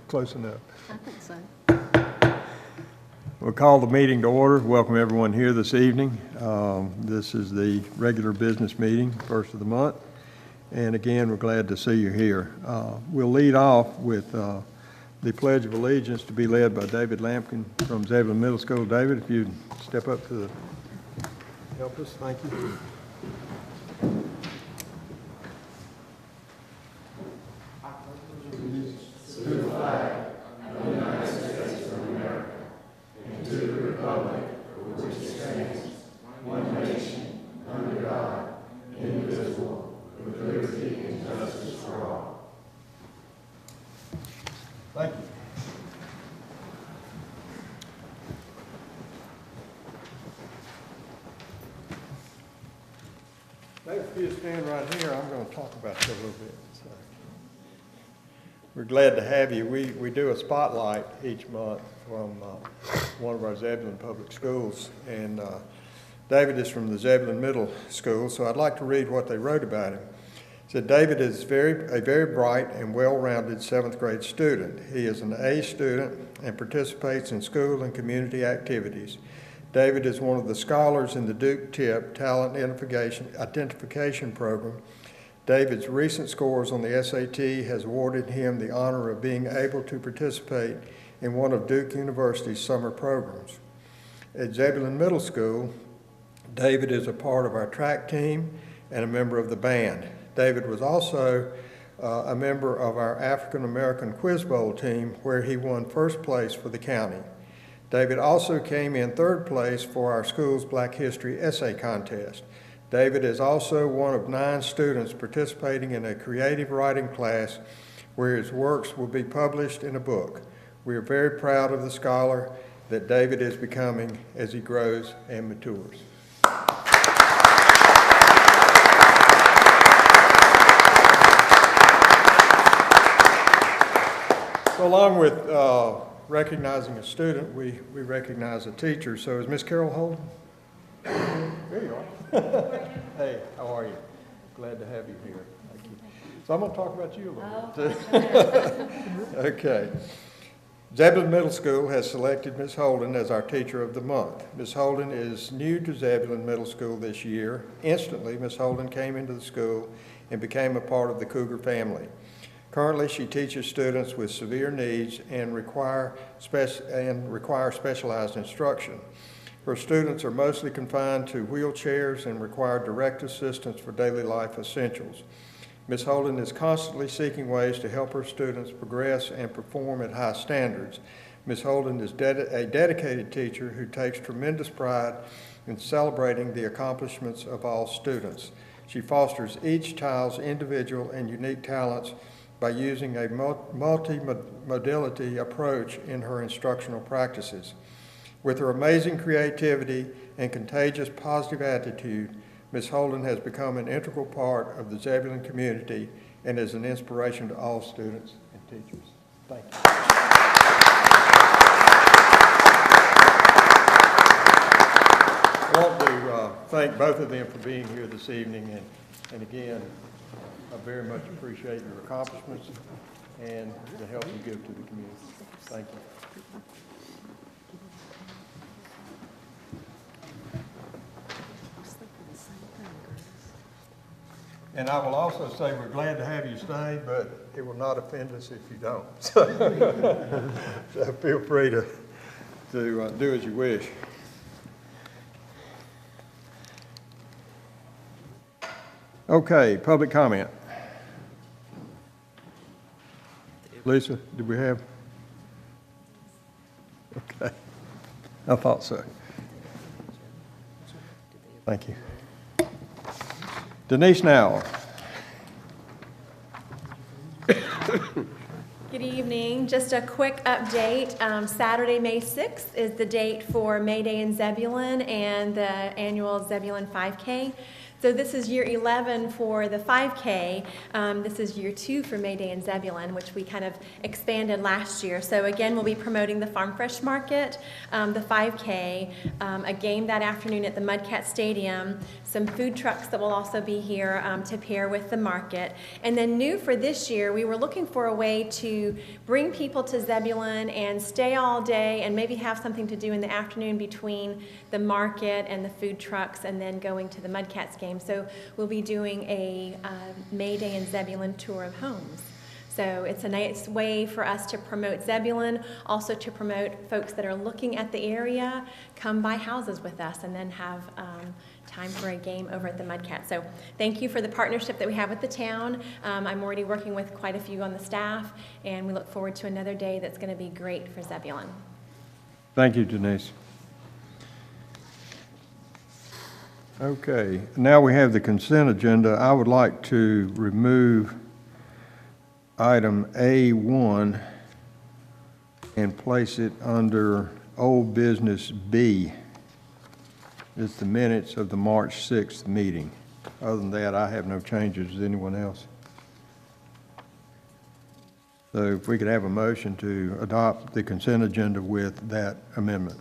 Close enough. I think so. We'll call the meeting to order. Welcome everyone here this evening. This is the regular business meeting, first of the month. And again, we're glad to see you here. We'll lead off with the Pledge of Allegiance to be led by David Lampkin from Zebulon Middle School. David, if you'd step up to help us, thank you. To the flag of the United States of America and to the republic for which it stands, one nation, under God, indivisible, with liberty and justice for all. Thank you. David, if you stand right here, I'm going to talk about you a little bit. So, we're glad to have you. We do a spotlight each month from one of our Zebulon public schools, and David is from the Zebulon Middle School, so I'd like to read what they wrote about him. It said, David is a very bright and well-rounded 7th grade student. He is an A student and participates in school and community activities. David is one of the scholars in the Duke TIP Talent Identification Program. David's recent scores on the SAT has awarded him the honor of being able to participate in one of Duke University's summer programs. At Zebulon Middle School, David is a part of our track team and a member of the band. David was also a member of our African American Quiz Bowl team, where he won first place for the county. David also came in 3rd place for our school's Black History Essay Contest. David is also one of 9 students participating in a creative writing class where his works will be published in a book. We are very proud of the scholar that David is becoming as he grows and matures. So along with recognizing a student, we recognize a teacher. So is Miss Carol Holden? There you are. Hey, how are you? Glad to have you here. Thank you. So I'm going to talk about you a little bit. Okay. Zebulon Middle School has selected Ms. Holden as our Teacher of the Month. Ms. Holden is new to Zebulon Middle School this year. Instantly, Ms. Holden came into the school and became a part of the Cougar family. Currently, she teaches students with severe needs and require specialized instruction. Her students are mostly confined to wheelchairs and require direct assistance for daily life essentials. Ms. Holden is constantly seeking ways to help her students progress and perform at high standards. Ms. Holden is a dedicated teacher who takes tremendous pride in celebrating the accomplishments of all students. She fosters each child's individual and unique talents by using a multi-modality approach in her instructional practices. With her amazing creativity and contagious positive attitude, Ms. Holden has become an integral part of the Zebulon community and is an inspiration to all students and teachers. Thank you. I want to thank both of them for being here this evening, and again, I very much appreciate your accomplishments and the help you give to the community. Thank you. And I will also say we're glad to have you stay, but it will not offend us if you don't. So feel free to do as you wish. Okay, public comment. Lisa, did we have? Okay, I thought so. Thank you. Denise Now. Good evening. Just a quick update. Saturday, May 6th is the date for May Day in Zebulon and the annual Zebulon 5K. So this is year 11 for the 5K. This is year 2 for May Day in Zebulon, which we kind of expanded last year. So again, we'll be promoting the Farm Fresh Market, the 5K, a game that afternoon at the Mudcat Stadium, some food trucks that will also be here to pair with the market. And then new for this year, we were looking for a way to bring people to Zebulon and stay all day and maybe have something to do in the afternoon between the market and the food trucks and then going to the Mudcats game. So we'll be doing a May Day in Zebulon tour of homes. So it's a nice way for us to promote Zebulon, also to promote folks that are looking at the area, come buy houses with us and then have time for a game over at the Mudcat. So thank you for the partnership that we have with the town. I'm already working with quite a few on the staff, and we look forward to another day that's going to be great for Zebulon. Thank you, Denise. Okay, now we have the consent agenda. I would like to remove item A1 and place it under old business B. It's the minutes of the March 6th meeting. Other than that, I have no changes. Does anyone else? So if we could have a motion to adopt the consent agenda with that amendment.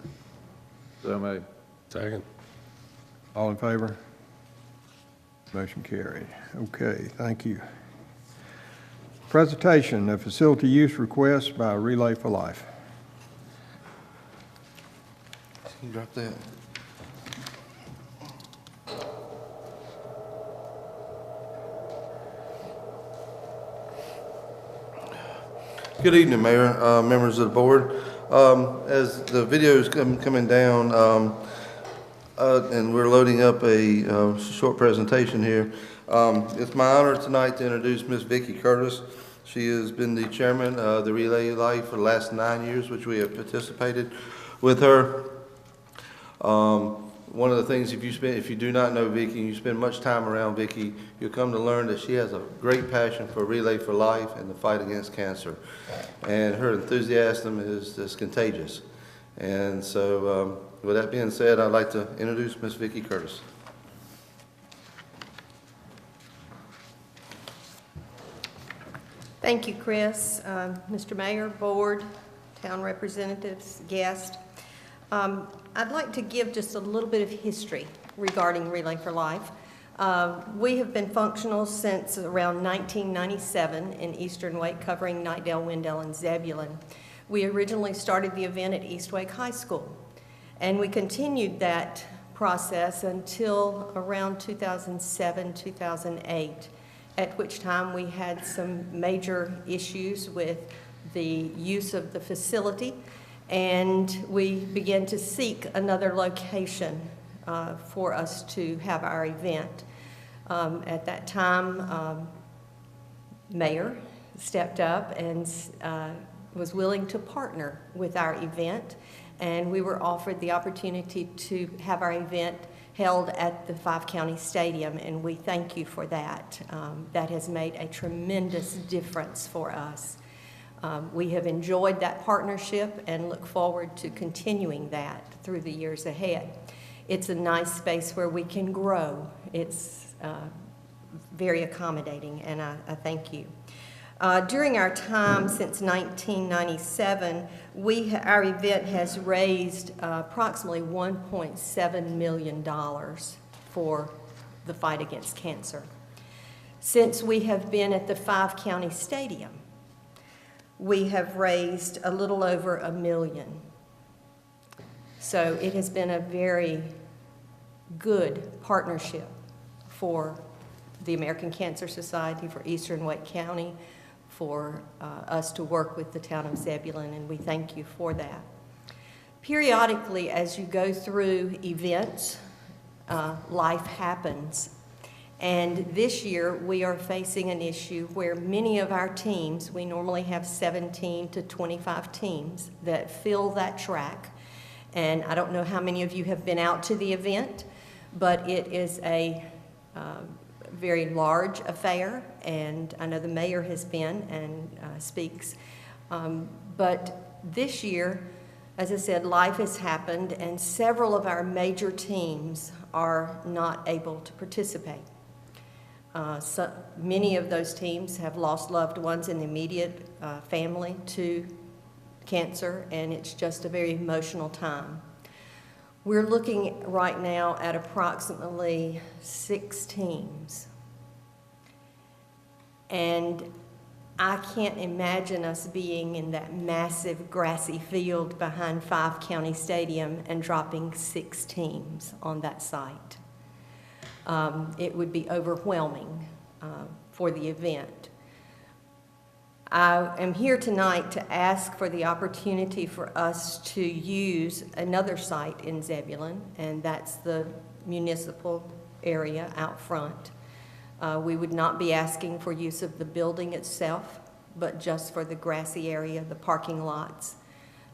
So made. Second. All in favor? Motion carried. Okay, thank you. Presentation of facility use request by Relay for Life. Can you drop that? Good evening, Mayor, members of the board. As the video is coming down, and we're loading up a short presentation here, it's my honor tonight to introduce Ms. Vicki Curtis. She has been the chairman of the Relay Life for the last 9 years, which we have participated with her. One of the things, if you do not know Vicki, and you spend much time around Vicki, you'll come to learn that she has a great passion for Relay for Life and the fight against cancer. And her enthusiasm is contagious. And so, with that being said, I'd like to introduce Ms. Vicki Curtis. Thank you, Chris, Mr. Mayor, board, town representatives, guests. I'd like to give just a little bit of history regarding Relay for Life. We have been functional since around 1997 in Eastern Wake, covering Knightdale, Wendell, and Zebulon. We originally started the event at East Wake High School, and we continued that process until around 2007, 2008, at which time we had some major issues with the use of the facility, and we began to seek another location for us to have our event. At that time, Mayor stepped up and was willing to partner with our event, and we were offered the opportunity to have our event held at the 5-County Stadium, and we thank you for that. That has made a tremendous difference for us. We have enjoyed that partnership and look forward to continuing that through the years ahead. It's a nice space where we can grow. It's very accommodating, and I thank you. During our time since 1997, our event has raised approximately $1.7 million for the fight against cancer. Since we have been at the 5-County Stadium, we have raised a little over $1 million. So it has been a very good partnership for the American Cancer Society, for Eastern Wake County, for us to work with the town of Zebulon, and we thank you for that. Periodically, as you go through events, life happens. And this year, we are facing an issue where many of our teams, we normally have 17 to 25 teams that fill that track. And I don't know how many of you have been out to the event, but it is a very large affair, and I know the mayor has been and speaks. But this year, As I said, life has happened, and several of our major teams are not able to participate. So many of those teams have lost loved ones in the immediate family to cancer, and it's just a very emotional time. We're looking right now at approximately 6 teams. And I can't imagine us being in that massive grassy field behind 5 County Stadium and dropping 6 teams on that site. It would be overwhelming for the event. I am here tonight to ask for the opportunity for us to use another site in Zebulon, and that's the municipal area out front. We would not be asking for use of the building itself, but just for the grassy area, the parking lots.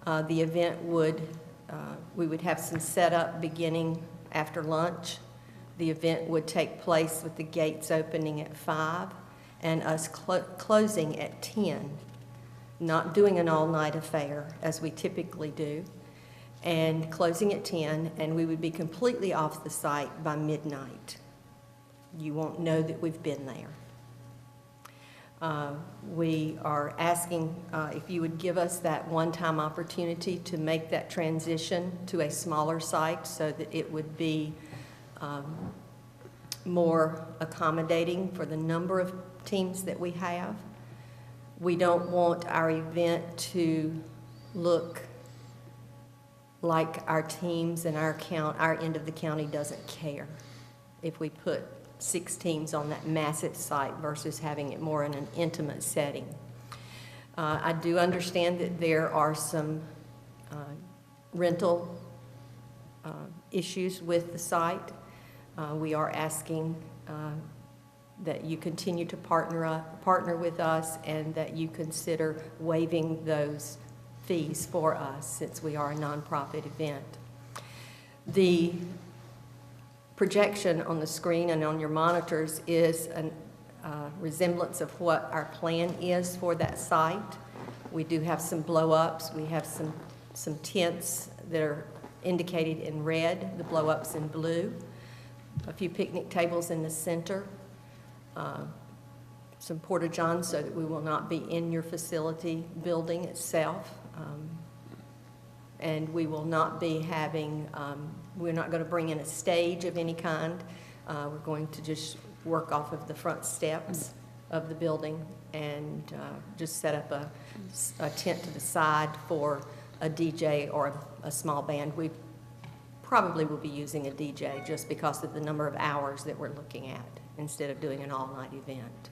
The event would, we would have some setup beginning after lunch. The event would take place with the gates opening at 5 and us closing at 10, not doing an all-night affair as we typically do, and closing at 10, and we would be completely off the site by midnight. You won't know that we've been there. We are asking if you would give us that one-time opportunity to make that transition to a smaller site so that it would be more accommodating for the number of teams that we have. We don't want our event to look like our teams and our end of the county doesn't care if we put 6 teams on that massive site versus having it more in an intimate setting. I do understand that there are some rental issues with the site. We are asking that you continue to partner with us and that you consider waiving those fees for us since we are a nonprofit event. The projection on the screen and on your monitors is a resemblance of what our plan is for that site. We do have some blow-ups. We have some tents that are indicated in red, the blow-ups in blue, a few picnic tables in the center, some porta-johns so that we will not be in your facility building itself. And we will not be having, we're not going to bring in a stage of any kind. We're going to just work off of the front steps of the building and just set up a tent to the side for a DJ or a small band. We probably will be using a DJ just because of the number of hours that we're looking at instead of doing an all-night event.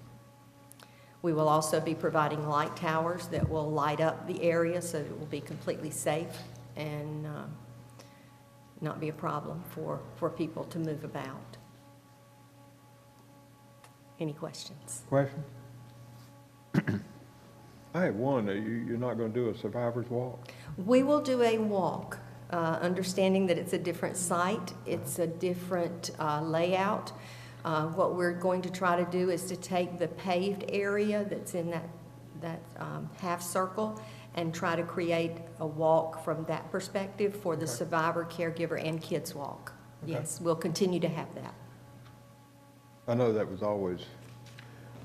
We will also be providing light towers that will light up the area so that it will be completely safe and not be a problem for people to move about. Any questions? Question? I have one. You're not going to do a survivor's walk? We will do a walk, understanding that it's a different site, it's a different layout. What we're going to try to do is to take the paved area that's in that half circle and try to create a walk from that perspective for the survivor, caregiver, and kids walk. Okay. Yes, we'll continue to have that. I know that was always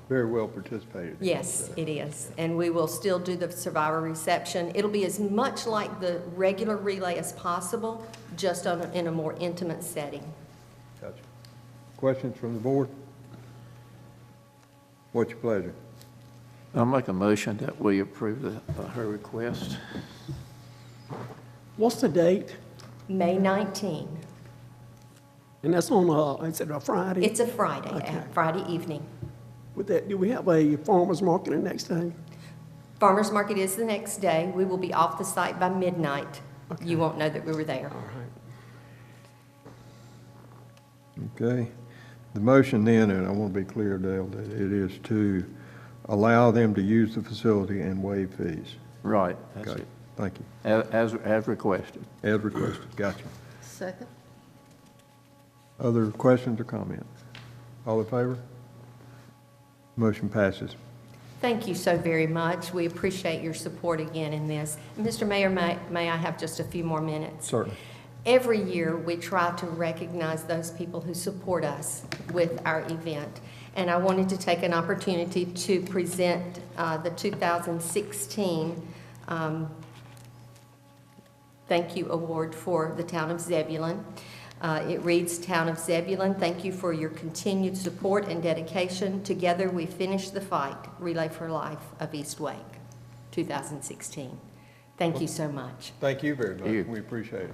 very well participated in. Yes, it is. And we will still do the survivor reception. It'll be as much like the regular relay as possible, just in a more intimate setting. Gotcha. Questions from the board? What's your pleasure? I'll make a motion that we approve her request. What's the date? May 19. And that's on, is it a Friday? It's a Friday, Okay. Friday evening. With that, do we have a farmer's market the next day? Farmers market is the next day. We will be off the site by midnight. Okay. You won't know that we were there. All right. Okay. The motion then, and I want to be clear, Dale, that it is to allow them to use the facility and waive fees. Right, that's Okay. it. Thank you. As requested. As requested. Gotcha. Second. Other questions or comments? All in favor? Motion passes. Thank you so very much. We appreciate your support again in this. Mr. Mayor, may I have just a few more minutes? Certainly. Every year, we try to recognize those people who support us with our event. And I wanted to take an opportunity to present the 2016 Thank You Award for the town of Zebulon. It reads, Town of Zebulon, thank you for your continued support and dedication. Together we finish the fight, Relay for Life of East Wake, 2016. Thank you so much. Thank you very Thank you. much. We appreciate it.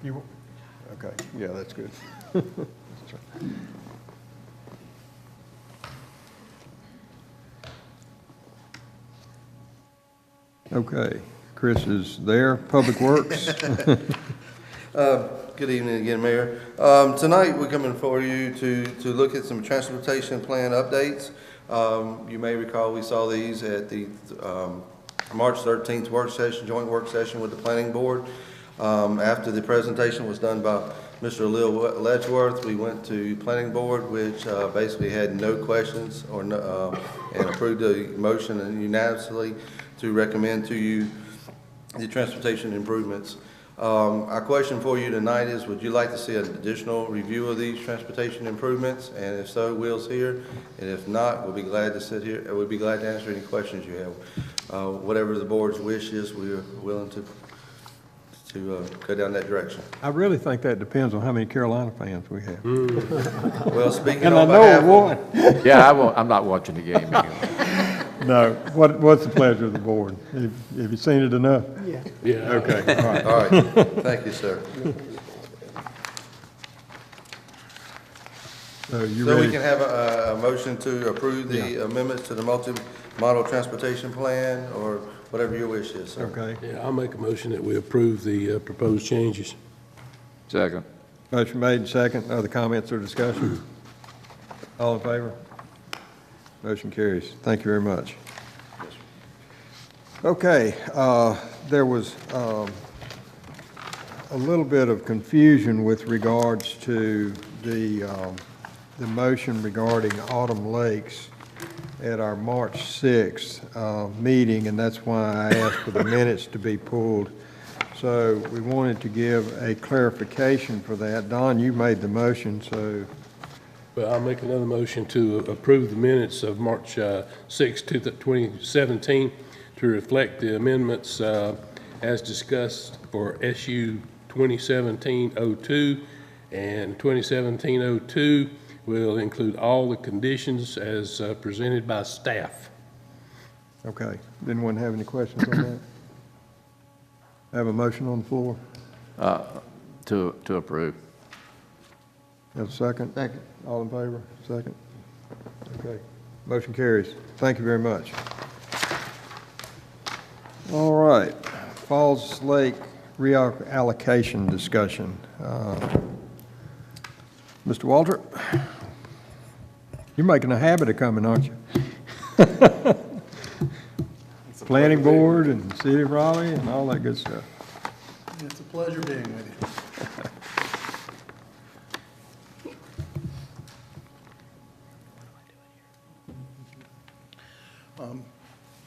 You, okay, yeah, that's good. Okay, Chris is there. Public Works. Good evening again, Mayor. Tonight, we're coming for you to look at some transportation plan updates. You may recall we saw these at the March 13th work session, joint work session with the Planning Board. After the presentation was done by Mr. Lil Letchworth, we went to Planning Board, which basically had no questions or no, and approved the motion unanimously to recommend to you the transportation improvements. Our question for you tonight is, would you like to see an additional review of these transportation improvements? And if so, Will's here. And if not, we'll be glad to sit here, we'll be glad to answer any questions you have. Whatever the board's wish is, we are willing to go down that direction. I really think that depends on how many Carolina fans we have. Well, speaking And I on know behalf one. Yeah, I'm not watching the game anyway. No, what's the pleasure of the board? Have you seen it enough? Yeah. Yeah. Okay, all right. All right, thank you, sir. So you So we ready? can have a motion to approve the amendments to the multi-model transportation plan, or whatever your wish is, sir. Okay. Yeah, I'll make a motion that we approve the proposed changes. Second. Motion made and second. Other comments or discussion? All in favor? Motion carries. Thank you very much. Okay, there was a little bit of confusion with regards to the motion regarding Autumn Lakes at our March 6th meeting, and that's why I asked for the minutes to be pulled. So we wanted to give a clarification for that. Don, you made the motion, so But I'll make another motion to approve the minutes of March 6, 2017 to reflect the amendments as discussed for SU 2017-02, and 2017-02 will include all the conditions as presented by staff. okay. Anyone have any questions on that? Have a motion on the floor? To approve. Have a second? Second. All in favor? Second? Okay. Motion carries. Thank you very much. All right. Falls Lake reallocation discussion. Mr. Walter, you're making a habit of coming, aren't you? Planning Board and City of Raleigh and all that good stuff. It's a pleasure being with you.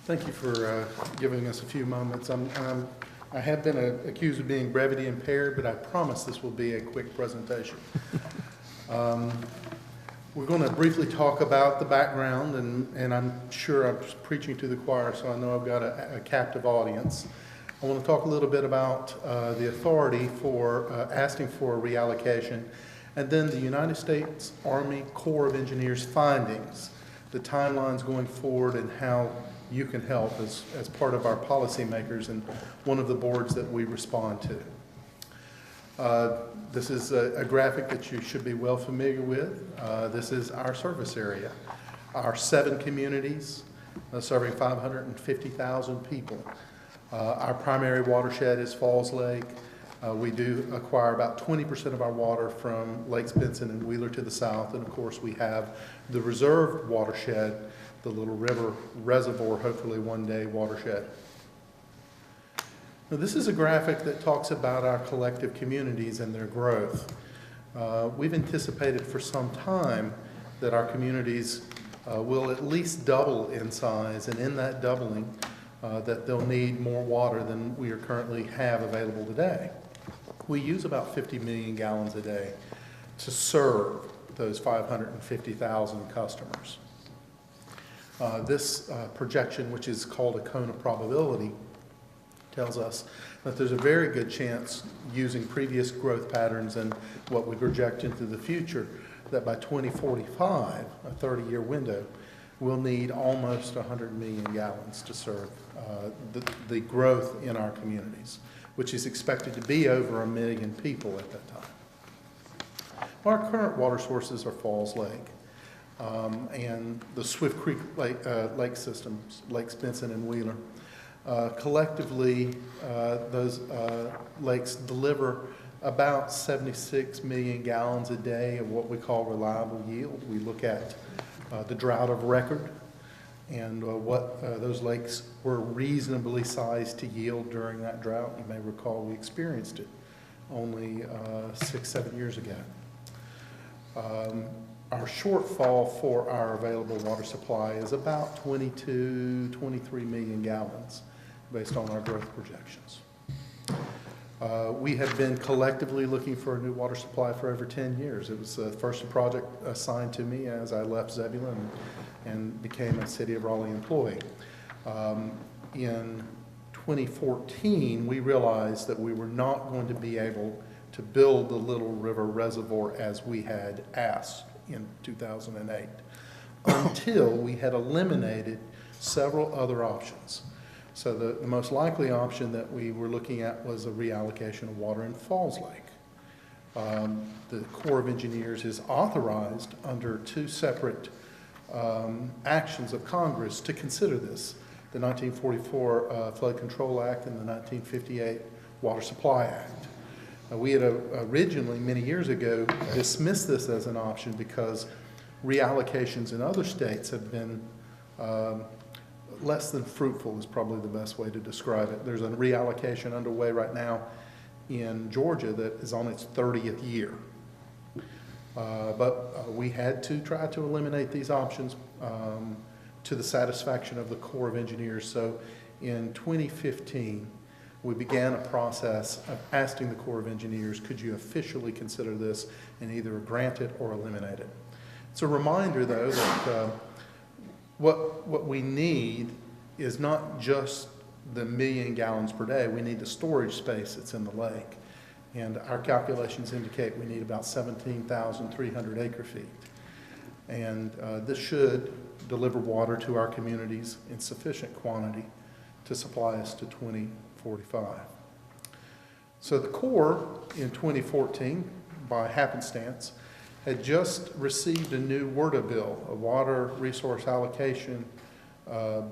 Thank you for giving us a few moments. I have been accused of being brevity impaired, but I promise this will be a quick presentation. We're going to briefly talk about the background, and I'm sure I'm preaching to the choir, so I know I've got a captive audience. I want to talk a little bit about the authority for asking for a reallocation, and then the United States Army Corps of Engineers findings, the timelines going forward, and how you can help as part of our policymakers and one of the boards that we respond to. This is a graphic that you should be well familiar with. This is our service area. Our 7 communities serving 550,000 people. Our primary watershed is Falls Lake. We do acquire about 20% of our water from Lakes Benson and Wheeler to the south, and of course we have the reserve watershed, the Little River Reservoir, hopefully one day watershed. Now, this is a graphic that talks about our collective communities and their growth. We've anticipated for some time that our communities will at least double in size, and in that doubling, that they'll need more water than we currently have available today. We use about 50 million gallons a day to serve those 550,000 customers. This projection, which is called a cone of probability, tells us that there's a very good chance, using previous growth patterns and what we project into the future, that by 2045, a 30-year window, we'll need almost 100 million gallons to serve the growth in our communities, which is expected to be over 1 million people at that time. Our current water sources are Falls Lake and the Swift Creek lake systems, Lakes Benson and Wheeler. Collectively, those lakes deliver about 76 million gallons a day of what we call reliable yield. We look at the drought of record and what those lakes were reasonably sized to yield during that drought. You may recall we experienced it only 6-7 years ago. Our shortfall for our available water supply is about 22, 23 million gallons based on our growth projections. We have been collectively looking for a new water supply for over 10 years. It was the first project assigned to me as I left Zebulon and became a City of Raleigh employee. In 2014, we realized that we were not going to be able to build the Little River Reservoir as we had asked in 2008 until we had eliminated several other options. So the most likely option that we were looking at was a reallocation of water in Falls Lake. The Corps of Engineers is authorized under 2 separate actions of Congress to consider this, the 1944 Flood Control Act and the 1958 Water Supply Act. We had originally, many years ago, dismissed this as an option because reallocations in other states have been less than fruitful is probably the best way to describe it. There's a reallocation underway right now in Georgia that is on its 30th year. But we had to try to eliminate these options to the satisfaction of the Corps of Engineers. So in 2015, we began a process of asking the Corps of Engineers, could you officially consider this and either grant it or eliminate it? It's a reminder, though, that what we need is not just the 1 million gallons per day. We need the storage space that's in the lake. And our calculations indicate we need about 17,300 acre feet. And this should deliver water to our communities in sufficient quantity to supply us to 2045. So the Corps in 2014, by happenstance, had just received a new WRDA bill, a water resource allocation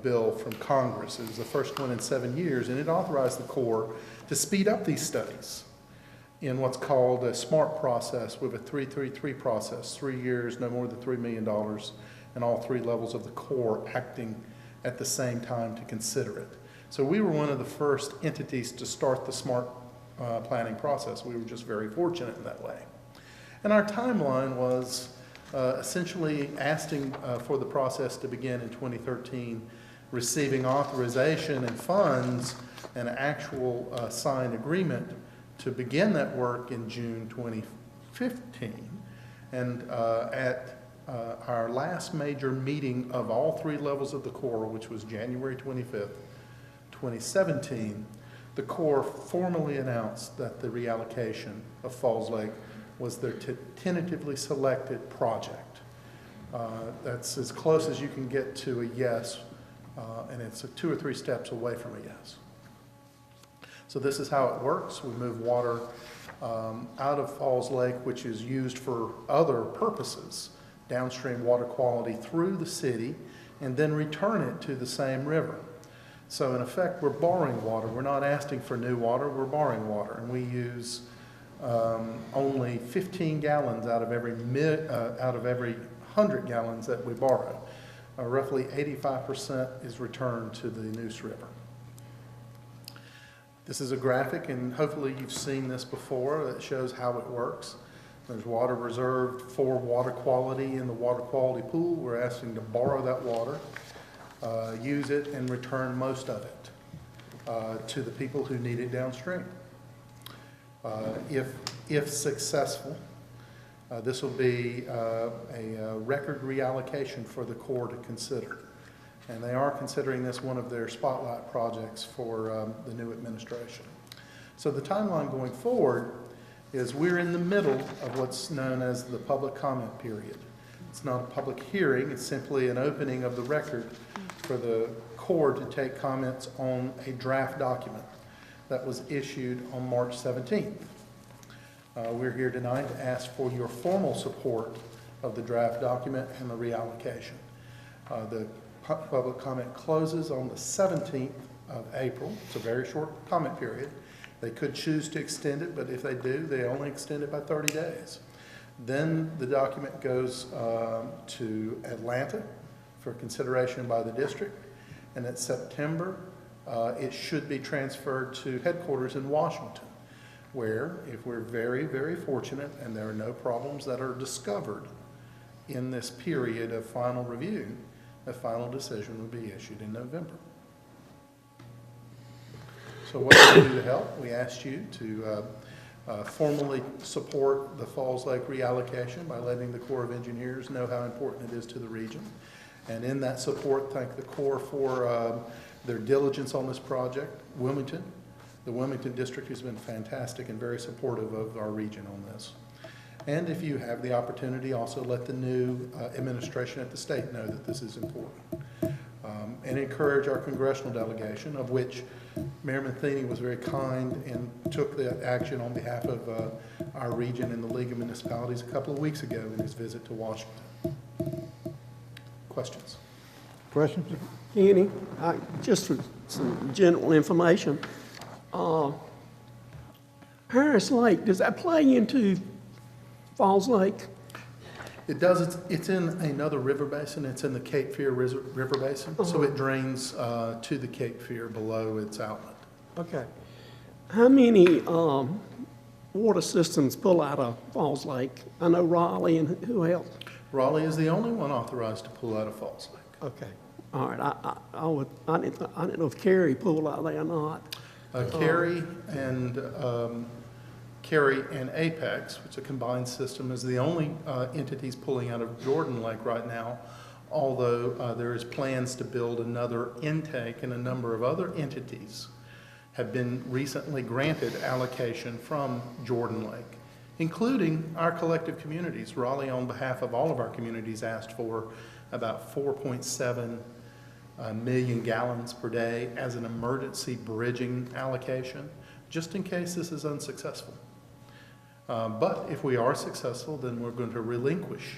bill from Congress. It was the first one in 7 years, and it authorized the Corps to speed up these studies in what's called a SMART process, with a 3-3-3 process, 3 years, no more than $3 million, and all 3 levels of the Corps acting at the same time to consider it. So we were one of the first entities to start the SMART planning process. We were just very fortunate in that way. And our timeline was essentially asking for the process to begin in 2013, receiving authorization and funds and an actual signed agreement to begin that work in June 2015. And at our last major meeting of all 3 levels of the Corps, which was January 25th, 2017, the Corps formally announced that the reallocation of Falls Lake was their tentatively selected project. That's as close as you can get to a yes, and it's 2 or 3 steps away from a yes. So this is how it works. We move water out of Falls Lake, which is used for other purposes, downstream water quality, through the city, and then return it to the same river. So in effect, we're borrowing water. We're not asking for new water, we're borrowing water, and we use only 15 gallons out of every 100 gallons that we borrow. Roughly 85% is returned to the Neuse River. This is a graphic, and hopefully you've seen this before, that shows how it works. There's water reserved for water quality in the water quality pool. We're asking to borrow that water, use it, and return most of it to the people who need it downstream. If successful, this will be a record reallocation for the Corps to consider. And they are considering this one of their spotlight projects for the new administration. So the timeline going forward is we're in the middle of what's known as the public comment period. It's not a public hearing, it's simply an opening of the record for the Corps to take comments on a draft document that was issued on March 17th. We're here tonight to ask for your formal support of the draft document and the reallocation. The public comment closes on the 17th of April. It's a very short comment period. They could choose to extend it, but if they do, they only extend it by 30 days. Then the document goes to Atlanta for consideration by the district, and in September, it should be transferred to headquarters in Washington, where if we're very, very fortunate and there are no problems that are discovered in this period of final review, a final decision will be issued in November. So what do we do to help? We asked you to formally support the Falls Lake reallocation by letting the Corps of Engineers know how important it is to the region. And in that support, thank the Corps for their diligence on this project. Wilmington, the Wilmington District has been fantastic and very supportive of our region on this. And if you have the opportunity, also let the new administration at the state know that this is important. And encourage our congressional delegation, of which Mayor Matheny was very kind and took the action on behalf of our region in the League of Municipalities a couple of weeks ago in his visit to Washington. Questions? Questions? Kenny, just for some general information, Harris Lake, does that play into Falls Lake? It does. It's in another river basin. It's in the Cape Fear River Basin, so it drains to the Cape Fear below its outlet. Okay. How many water systems pull out of Falls Lake? I know Raleigh, and who else? Raleigh is the only one authorized to pull out of Falls Lake. Okay. All right. I didn't know if Cary pulled out there or not. Cary and Apex, which is a combined system, is the only entities pulling out of Jordan Lake right now, although there is plans to build another intake, and a number of other entities have been recently granted allocation from Jordan Lake, including our collective communities. Raleigh, on behalf of all of our communities, asked for about 4.7 million gallons per day as an emergency bridging allocation, just in case this is unsuccessful. But if we are successful, then we're going to relinquish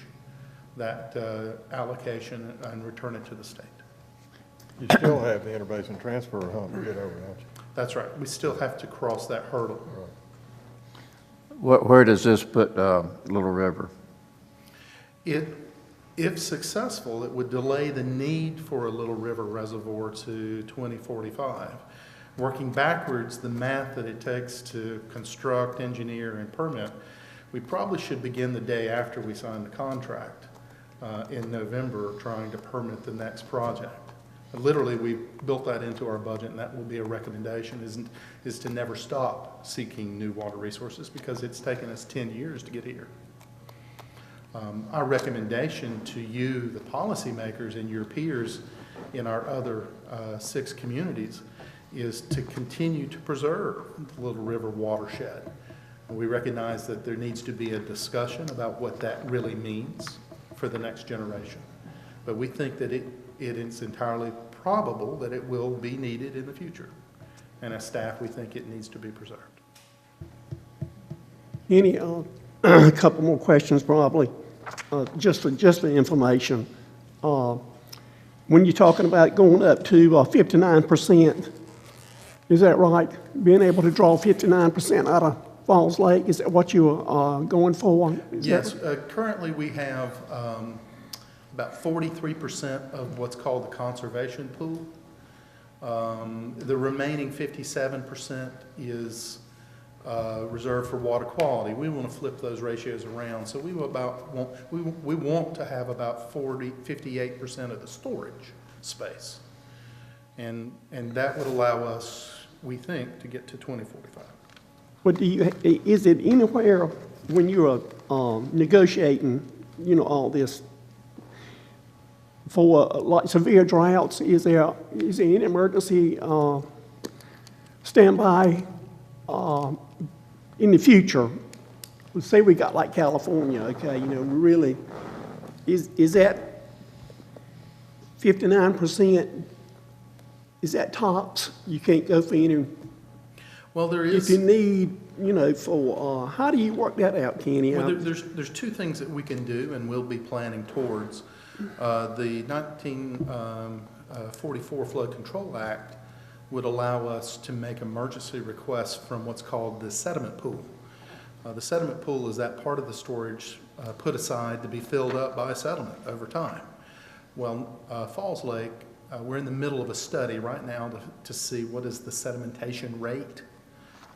that allocation and return it to the state. You still have the interbasin transfer hump to get over, don't you? That's right. We still have to cross that hurdle. Right. Where does this put Little River? If successful, it would delay the need for a Little River reservoir to 2045. Working backwards, the math that it takes to construct, engineer, and permit, we probably should begin the day after we sign the contract in November, trying to permit the next project. Literally, we built that into our budget, and that will be a recommendation, is to never stop seeking new water resources, because it's taken us 10 years to get here. Our recommendation to you, the policymakers and your peers in our other 6 communities, is to continue to preserve the Little River watershed. And we recognize that there needs to be a discussion about what that really means for the next generation. But we think that it is entirely probable that it will be needed in the future. And as staff, we think it needs to be preserved. Any, a couple more questions probably, just for information. When you're talking about going up to 59%, is that right? Being able to draw 59% out of Falls Lake, is that what you are going for? Yes, currently we have about 43% of what's called the conservation pool. The remaining 57% is reserved for water quality. We want to flip those ratios around. So we want to have about 58% of the storage space. And that would allow us, we think, to get to 2045. But is it anywhere when you're negotiating, all this for like severe droughts, is there any emergency standby in the future? Say we got like California, okay, really, is that 59%? Is that tops? You can't go for any. Well, there is. If you need, for how do you work that out, Kenny? Well, there's two things that we can do, and we'll be planning towards. The 1944 Flood Control Act would allow us to make emergency requests from what's called the sediment pool. The sediment pool is that part of the storage put aside to be filled up by sediment over time. Well, Falls Lake, we're in the middle of a study right now to see what is the sedimentation rate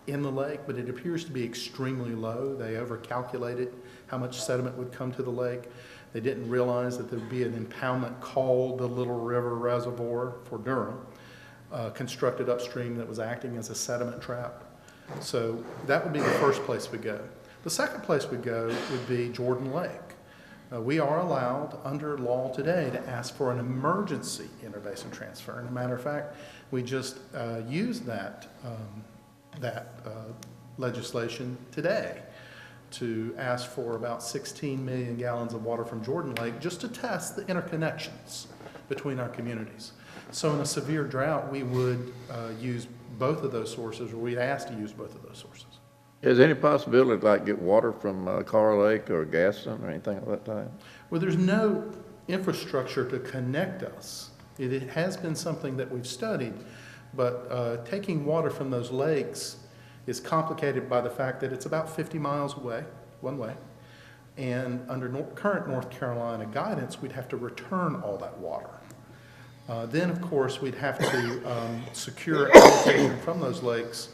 in the lake, but it appears to be extremely low. They overcalculated how much sediment would come to the lake. They didn't realize that there would be an impoundment called the Little River Reservoir for Durham, constructed upstream that was acting as a sediment trap. So that would be the first place we go. The second place we go would be Jordan Lake. We are allowed under law today to ask for an emergency interbasin transfer. And as a matter of fact, we just used that legislation today to ask for about 16 million gallons of water from Jordan Lake just to test the interconnections between our communities. So in a severe drought, we would use both of those sources, or we'd ask to use both of those sources. Is there any possibility to like get water from Carr Lake or Gaston or anything of that type? Well, there's no infrastructure to connect us. It has been something that we've studied, but taking water from those lakes is complicated by the fact that it's about 50 miles away, one way, and under current North Carolina guidance, we'd have to return all that water. Then, of course, we'd have to secure allocation from those lakes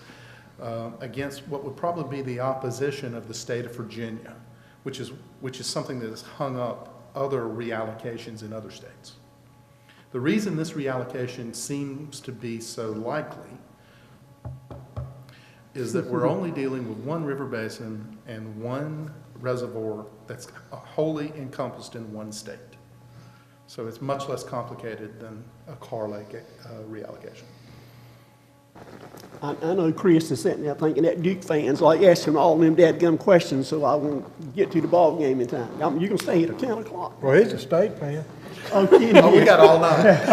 against what would probably be the opposition of the state of Virginia, which is something that has hung up other reallocations in other states. The reason this reallocation seems to be so likely is that we're only dealing with one river basin and one reservoir that's wholly encompassed in one state. So it's much less complicated than a Carr Lake reallocation. I know Chris is sitting there thinking that Duke fans like asking all them dadgum questions, so I won't get to the ball game in time. You can stay here at 10 o'clock. Well, he's a state fan. Oh, we got all night.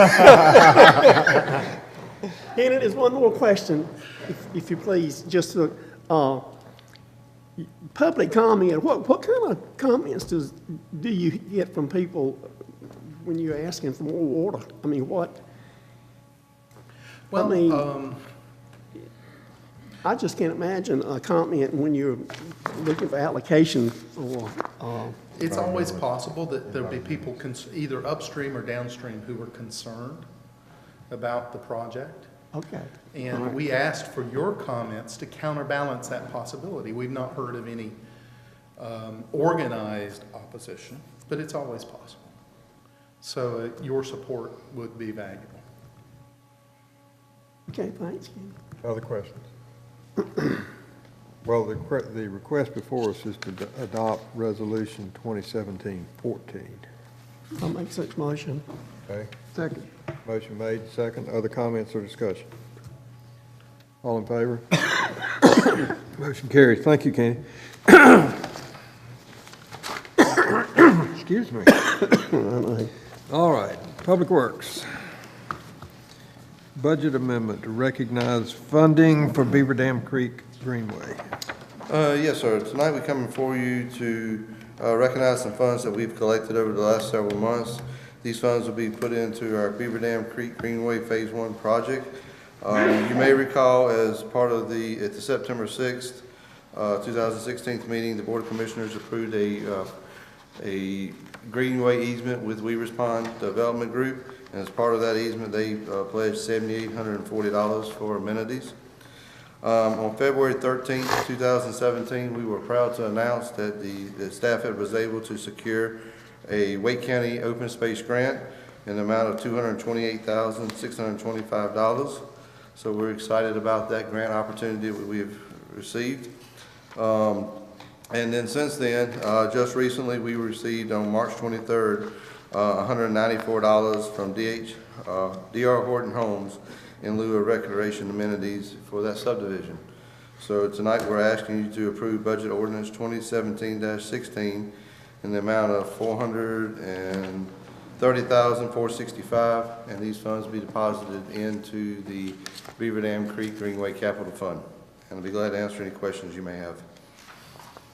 Kenny, there's one more question, if you please, just public comment. What kind of comments do you get from people when you're asking for more water? I mean, what? Well, I just can't imagine a comment when you're looking for allocation for. it's always possible that there'll be people either upstream or downstream who are concerned about the project. Okay. And right. We asked for your comments to counterbalance that possibility. We've not heard of any organized opposition, but it's always possible. So your support would be valuable. Okay, thanks, Kenny. Other questions? Well, the request before us is to adopt Resolution 2017-14. I'll make such motion. Okay, Second. motion made, second. Other comments or discussion? All in favor? Motion carries. Thank you, Kenny. Excuse me. All right, Public Works. Budget amendment to recognize funding for Beaver Dam Creek Greenway. Yes, sir. Tonight we come before you to recognize some funds that we've collected over the last several months. These funds will be put into our Beaver Dam Creek Greenway Phase 1 project. You may recall as part of the September 6th, 2016 meeting, the Board of Commissioners approved a Greenway easement with Weavers Pond Development Group. And as part of that easement, they pledged $7,840 for amenities. On February 13th, 2017, we were proud to announce that the staff was able to secure a Wake County Open Space Grant in the amount of $228,625. So we're excited about that grant opportunity that we've received. And then since then, just recently, we received on March 23rd, $194 from D.R. Horton Homes in lieu of recreation amenities for that subdivision. So tonight, we're asking you to approve Budget Ordinance 2017-16 in the amount of $430,465, and these funds will be deposited into the Beaver Dam Creek Greenway Capital Fund. And I'll be glad to answer any questions you may have.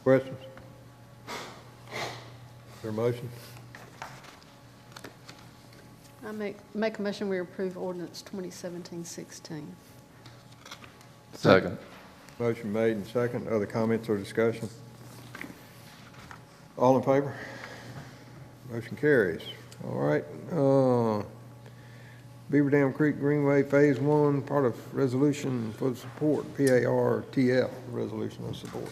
Questions? Is there a motion? I make a motion we approve ordinance 2017-16. Second. Motion made and second. Other comments or discussion? All in favor? Motion carries. All right. Beaver Dam Creek Greenway Phase 1, part of resolution for support, PARTF, resolution of support.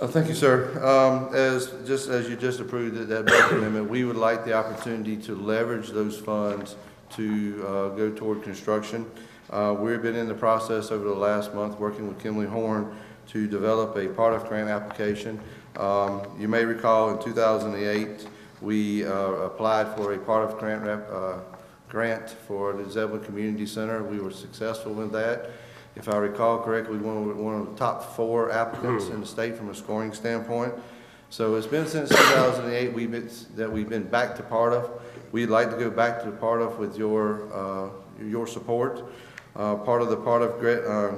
Thank you, sir. As you just approved that budget amendment, we would like the opportunity to leverage those funds to go toward construction. We've been in the process over the last month working with Kimley Horn to develop a part of grant application. You may recall in 2008, we applied for a part of grant for the Zebulon Community Center. We were successful in that. If I recall correctly, one of the top 4 applicants in the state from a scoring standpoint. So it's been since 2008 that we've been back to part of. We'd like to go back to part of with your support. Part of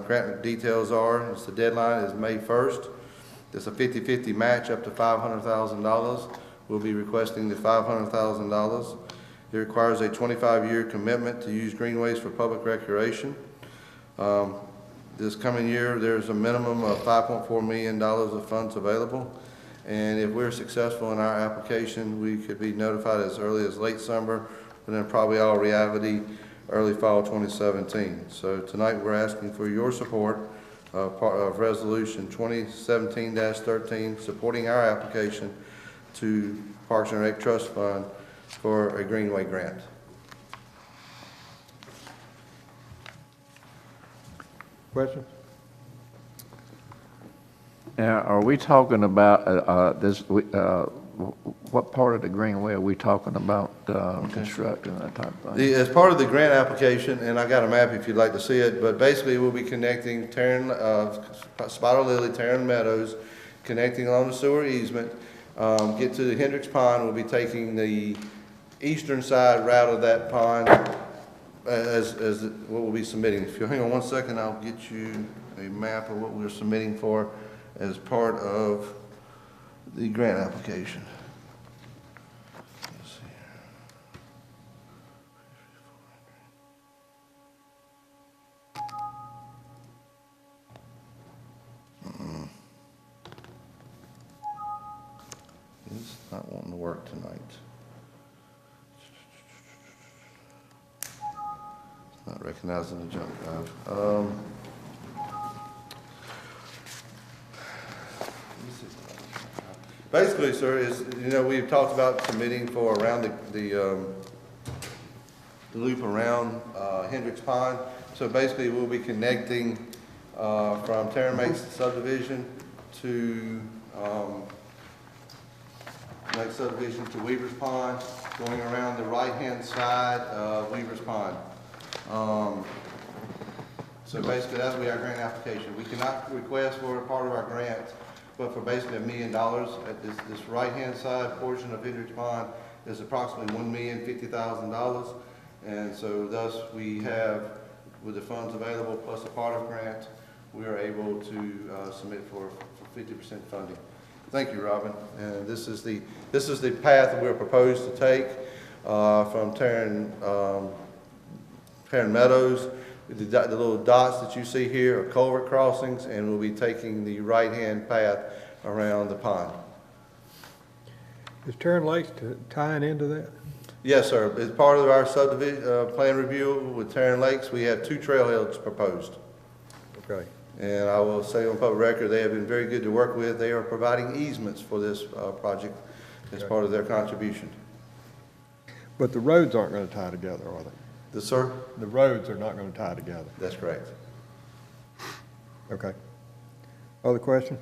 grant details are, the deadline is May 1st. It's a 50-50 match up to $500,000. We'll be requesting the $500,000. It requires a 25-year commitment to use greenways for public recreation. This coming year, there's a minimum of $5.4 million of funds available. And if we're successful in our application, we could be notified as early as late summer, but then probably all reality early fall 2017. So tonight we're asking for your support of resolution 2017-13, supporting our application to Parks and Rec Trust Fund for a Greenway grant. Questions? Now, are we talking about what part of the Greenway are we talking about constructing, that type of thing? As part of the grant application, and I got a map if you'd like to see it, but basically we'll be connecting Spider Lily, Tarrant Meadows, connecting along the sewer easement, get to the Hendricks Pond. We'll be taking the eastern side route of that pond as what we'll be submitting. If you'll hang on one second, I'll get you a map of what we're submitting for as part of the grant application. Let's see here. It's not wanting to work tonight. It's not recognizing the jump drive. Basically, sir, we've talked about submitting for around the loop around Hendricks Pond. So basically, we'll be connecting from Tarrant Makes subdivision to next subdivision to Weaver's Pond, going around the right-hand side of Weaver's Pond. So basically, that will be our grant application. We cannot request for a part of our grant, but for basically $1 million. At this right-hand side portion of Hendricks Pond is approximately $1,050,000. And so thus we have, with the funds available plus a part of grant, we are able to submit for 50% funding. Thank you, Robin. And this is the path that we're proposed to take from Tarrant Meadows. The little dots that you see here are culvert crossings, and we'll be taking the right-hand path around the pond. Is Tarrant Lakes tying into that? Yes, sir. As part of our subdivision plan review with Tarrant Lakes, we have 2 trailheads proposed. Okay. And I will say on public record, they have been very good to work with. They are providing easements for this project as Okay. part of their contribution. But the roads aren't going to tie together, are they? Yes, sir? The roads are not going to tie together. That's correct. Okay. Other questions?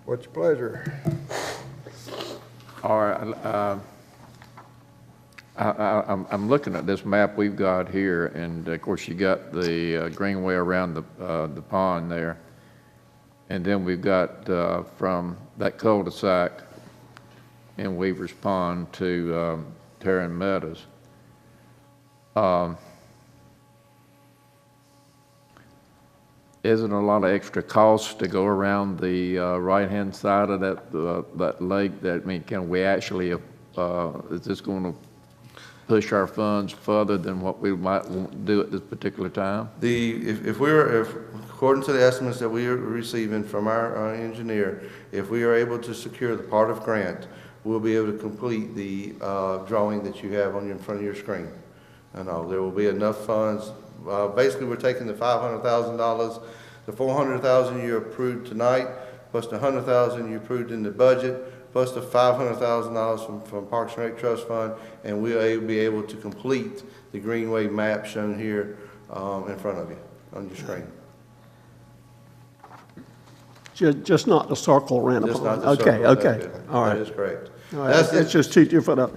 What's your pleasure? All right, I'm looking at this map we've got here, and of course you got the greenway around the pond there. And then we've got from that cul-de-sac in Weaver's Pond to Terran Meadows. Isn't a lot of extra cost to go around the right-hand side of that lake? That, I mean, can we actually, is this going to push our funds further than what we might want to do at this particular time? If according to the estimates that we are receiving from our engineer, if we are able to secure the part of grant, we'll be able to complete the drawing that you have in front of your screen. And there will be enough funds. Basically, we're taking the $500,000, the $400,000 you approved tonight, plus the $100,000 you approved in the budget, plus the $500,000 from Parks and Rec Trust Fund, and we'll be able to complete the Greenway map shown here in front of you on your screen. Just not the circle around the Just pond? not the Okay, circle, okay, that's it. all right. That is correct. All right, that's just two different,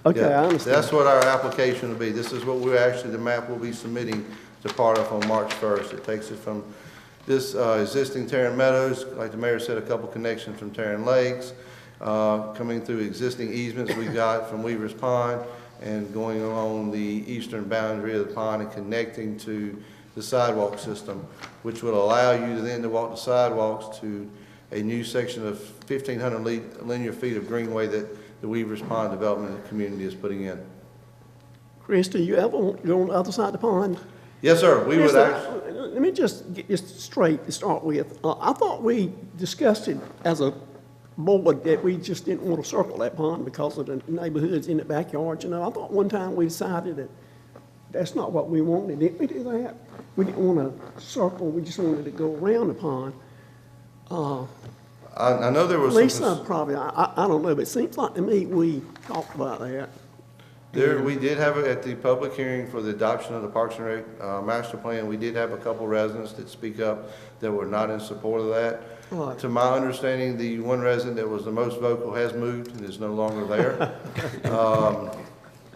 okay, Yeah, I understand. that's what our application will be. This is what the map will be submitting to part of on March 1st. It takes it from this existing Terran Meadows, like the mayor said, a couple connections from Terran Lakes, coming through existing easements we got from Weaver's Pond, and going along the eastern boundary of the pond and connecting to the sidewalk system, which will allow you to walk the sidewalks to a new section of 1,500 linear feet of greenway that the Weaver's Pond Development Community is putting in. Chris, do you ever want to go on the other side of the pond? Yes, sir. We would Listen, actually. let me just get this straight to start with. I thought we discussed it as a board that we just didn't want to circle that pond because of the neighborhoods in the backyard, you know. I thought one time we decided that that's not what we wanted. Didn't we do that? We didn't want to circle, we just wanted to go around the pond. I know there was Lisa some. probably, I don't know, but it seems like to me we talked about that. We did have it at the public hearing for the adoption of the Parks and Rec master plan. We did have a couple residents that speak up that were not in support of that. Right. To my understanding, the one resident that was the most vocal has moved and is no longer there.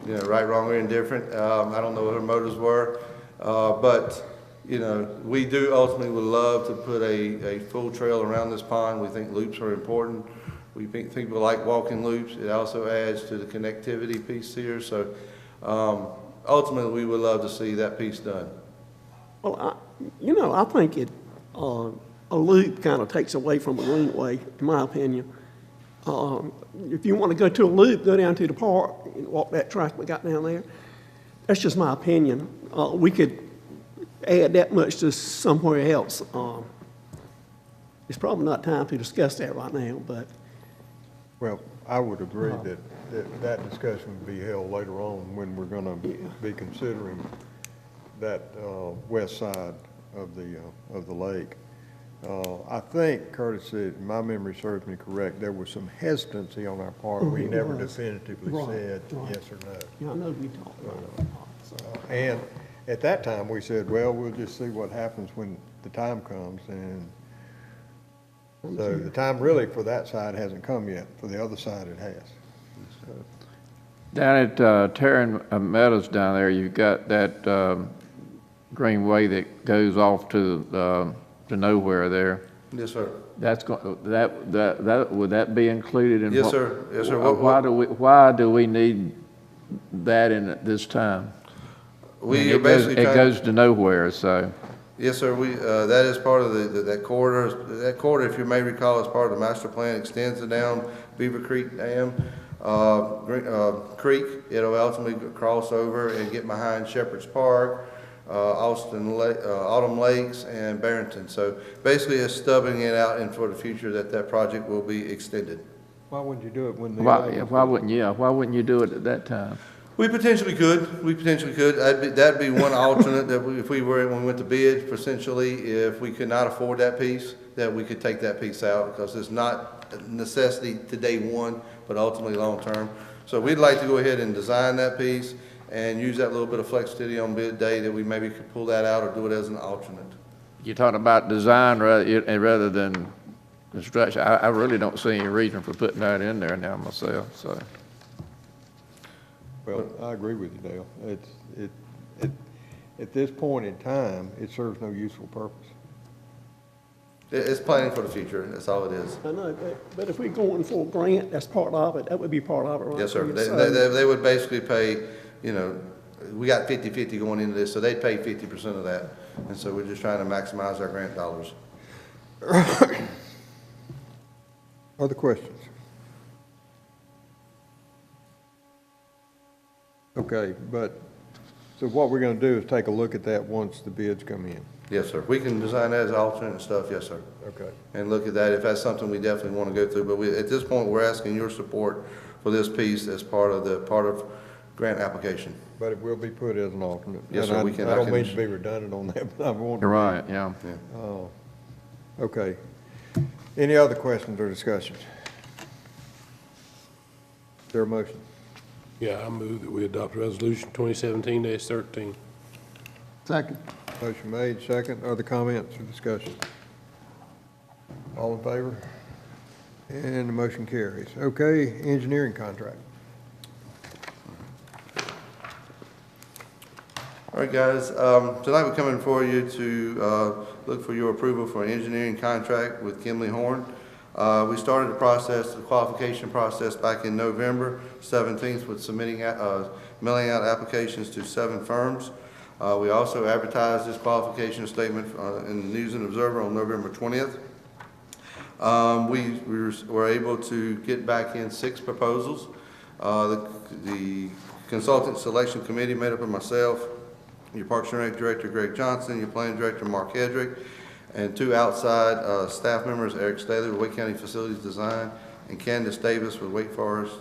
You know, right, wrong, or indifferent. I don't know what her motives were, but you know, we do ultimately would love to put a full trail around this pond. We think loops are important. We think people like walking loops. It also adds to the connectivity piece here. So ultimately, we would love to see that piece done. Well, I think it, a loop kind of takes away from a greenway, in my opinion. If you want to go to a loop, go down to the park and walk that track we got down there. That's just my opinion. We could add that much to somewhere else. It's probably not time to discuss that right now, but. Well, I would agree that discussion would be held later on when we're going to be considering that west side of the lake. I think, Curtis, if my memory serves me correct, there was some hesitancy on our part. We never definitively said yes or no. Yeah, I know we talked about it. And at that time, we said, well, we'll just see what happens when the time comes. And so the time really for that side hasn't come yet. For the other side, it has. Down at Terran Meadows down there, you've got that greenway that goes off to nowhere there. Yes, sir. That's would that be included in? Yes, sir. Yes, sir. Why do we need that in at this time? We basically it goes to nowhere, so. Yes, sir. That is part of that corridor. That corridor, if you may recall, is part of the master plan, extends it down Beaver Creek Dam, Creek. It'll ultimately cross over and get behind Shepherd's Park, Autumn Lakes, and Barrington. So basically, it's stubbing it out and for the future that project will be extended. Why wouldn't you do it when the Why wouldn't you do it at that time? We potentially could, that'd be one alternate that if we were, when we went to bid, essentially, if we could not afford that piece, that we could take that piece out, because it's not a necessity to day one, but ultimately long-term. So we'd like to go ahead and design that piece and use that little bit of flexibility on bid day, that we maybe could pull that out or do it as an alternate. You're talking about design rather than construction. I really don't see any reason for putting that in there now myself, so. Well, I agree with you, Dale. At this point in time, it serves no useful purpose. It's planning for the future, that's all it is. I know, but if we're going for a grant, that's part of it, that would be part of it, right? Yes, sir. So- They would basically pay, you know, we got 50-50 going into this, so they'd pay 50% of that. And so we're just trying to maximize our grant dollars. Other questions? Okay, but, so what we're gonna do is take a look at that once the bids come in. Yes, sir. We can design that as alternate and stuff, yes, sir. Okay. And look at that, if that's something we definitely want to go through. But at this point, we're asking your support for this piece as part of grant application. But it will be put as an alternate. Yes, sir, And we can- I I don't can- mean to be redundant on that, but I want. You're right, yeah. Oh, okay. Any other questions or discussions? Is there a motion? Yeah, I move that we adopt resolution 2017-13. Second. Motion made, second. Other comments or discussion? All in favor? And the motion carries. Okay, engineering contract. All right, guys, tonight we're coming for you to look for your approval for an engineering contract with Kimley Horn. We started the qualification process back in November 17th with mailing out applications to 7 firms. We also advertised this qualification statement in the News and Observer on November 20th. We were able to get back in 6 proposals. The consultant selection committee made up of myself, your Parks and Rec Director, Greg Johnson, your Planning Director, Mark Hedrick, and 2 outside staff members, Eric Staley with Wake County Facilities Design, and Candace Davis with Wake Forest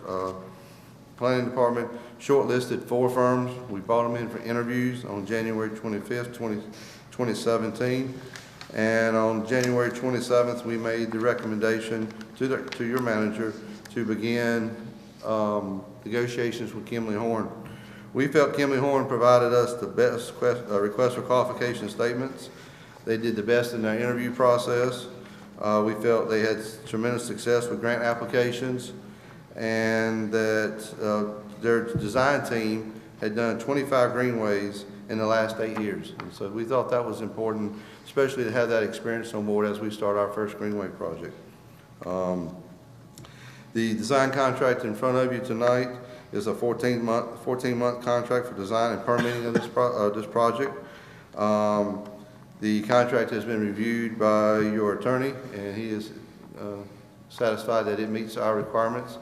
Planning Department. Shortlisted 4 firms. We brought them in for interviews on January 25th, 2017. And on January 27th, we made the recommendation to your manager to begin negotiations with Kimley Horn. We felt Kimley Horn provided us the best request for qualification statements. They did the best in their interview process. We felt they had tremendous success with grant applications, and that their design team had done 25 greenways in the last 8 years. And so we thought that was important, especially to have that experience on board as we start our first greenway project. The design contract in front of you tonight is a 14-month contract for design and permitting of this project. The contract has been reviewed by your attorney, and he is satisfied that it meets our requirements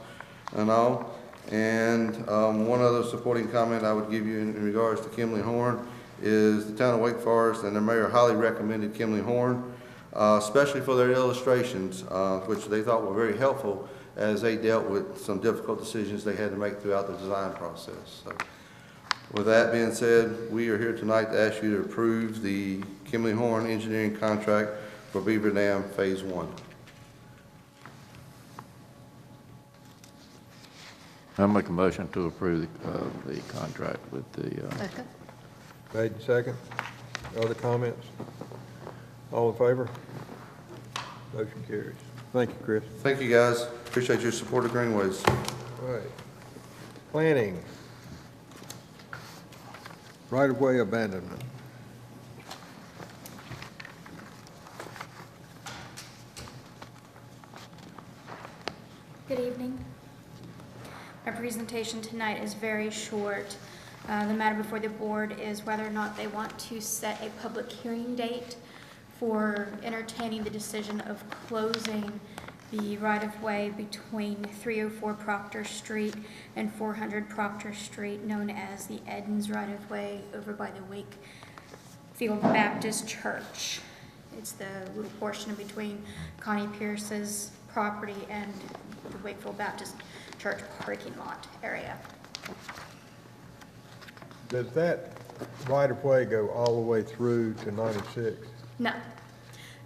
and all. And one other supporting comment I would give you in regards to Kimley Horn is the town of Wake Forest and the mayor highly recommended Kimley Horn, especially for their illustrations, which they thought were very helpful as they dealt with some difficult decisions they had to make throughout the design process. So, with that being said, we are here tonight to ask you to approve the Kimley Horn engineering contract for Beaver Dam Phase 1. I'll make a motion to approve the contract with the, Second. Made and second. Other comments? All in favor? Motion carries. Thank you, Chris. Thank you, guys. Appreciate your support of Greenways. All right. Planning. Right-of-way abandonment. Good evening. My presentation tonight is very short. The matter before the board is whether or not they want to set a public hearing date for entertaining the decision of closing the right-of-way between 304 Proctor Street and 400 Proctor Street, known as the Edens right-of-way over by the Wakefield Baptist Church. It's the little portion in between Connie Pierce's property and the Wakefield Baptist Church parking lot area. Does that right-of-way go all the way through to 96? No.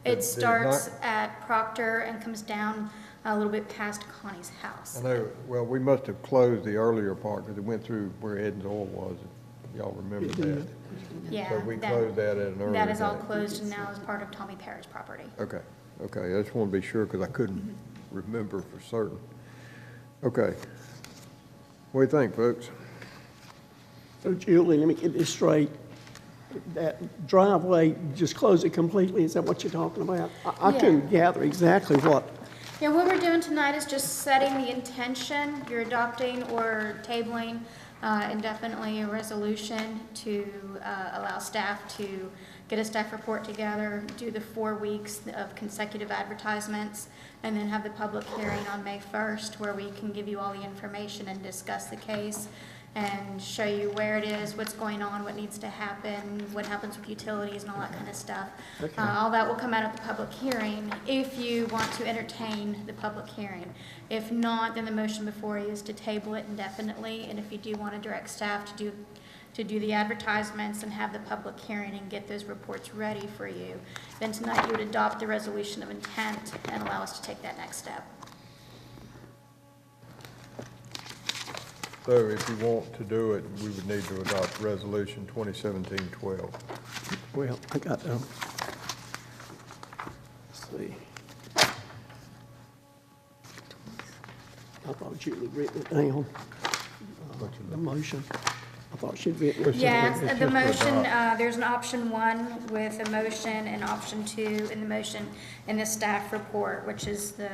It It does starts not? at Proctor and comes down a little bit past Connie's house. I know, well, we must have closed the earlier part because it went through where Ed's Oil was. Y'all remember that? Yeah. So we closed that at an earlier That is all date. closed and now is part of Tommy Perry's property. Okay, okay, I just want to be sure because I couldn't remember for certain. Okay. What do you think, folks? So Julie, let me get this straight. That driveway, just close it completely, is that what you're talking about? I Yeah. couldn't gather exactly what. Yeah, what we're doing tonight is just setting the intention. You're adopting or tabling indefinitely a resolution to allow staff to get a staff report together, do the 4 weeks of consecutive advertisements, and then have the public hearing on May 1st where we can give you all the information and discuss the case and show you where it is, what's going on, what needs to happen, what happens with utilities and all that kind of stuff. All that will come out at the public hearing if you want to entertain the public hearing. If not, then the motion before you is to table it indefinitely, and if you do want to direct staff to do the advertisements and have the public hearing and get those reports ready for you, then tonight you would adopt the resolution of intent and allow us to take that next step. So if you want to do it, we would need to adopt Resolution 2017-12. Well, I got, let's see. I thought Julie written it down, the motion. I thought she'd written it. Yes, it's the just motion, adopt. there's an option 1 with a motion and option 2 in the motion in the staff report, which is the,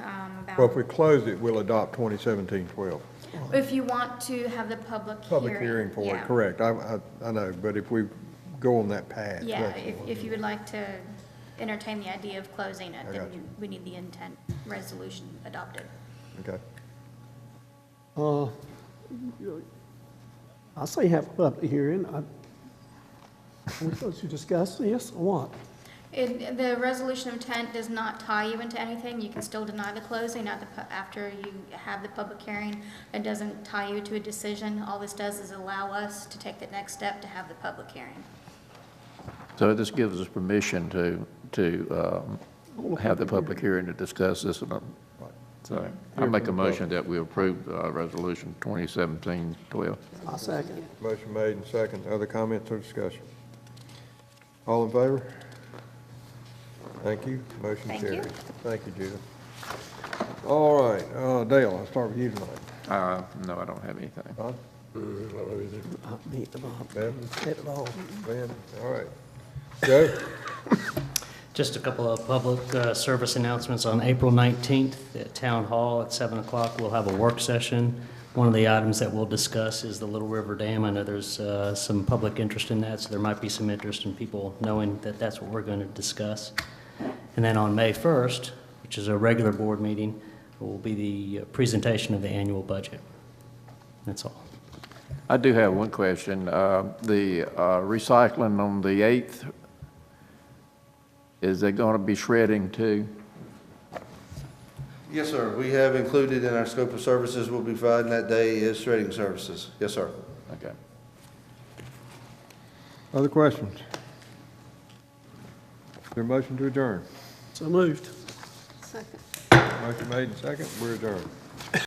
Well, if about, we close it, we'll adopt 2017-12. if you want to have the public hearing. Public hearing for it, yeah. correct. I know, but if we go on that path. Yeah, that's what if you would like to entertain the idea of closing it, I then got you. we need the intent resolution adopted. Okay. I say have a public hearing. Are we supposed to discuss this or what? The resolution of intent does not tie you into anything. You can still deny the closing after you have the public hearing. It doesn't tie you to a decision. All this does is allow us to take the next step to have the public hearing. So this gives us permission to have the public hearing to discuss this. So I make a motion that we approve Resolution 2017-12. I second. Motion made and second. Other comments or discussion? All in favor? Thank you. Motion Thank you. carries. Thank you, Judith. All right, Dale, I'll start with you tonight. No, I don't have anything. Huh? Meet the Bob. Ben? Hit it all. Ben? All right. Joe? Just a couple of public service announcements. On April 19th at Town Hall at 7 o'clock, we'll have a work session. One of the items that we'll discuss is the Little River Dam. I know there's some public interest in that, so there might be some interest in people knowing that that's what we're going to discuss. And then on May 1st, which is a regular board meeting, will be the presentation of the annual budget. That's all. I do have one question. The recycling on the 8th, is it going to be shredding too? Yes, sir. We have included in our scope of services we'll be providing that day is shredding services. Yes, sir. Okay. Other questions? Is there a motion to adjourn? So moved. Second. Motion made and second. We're adjourned.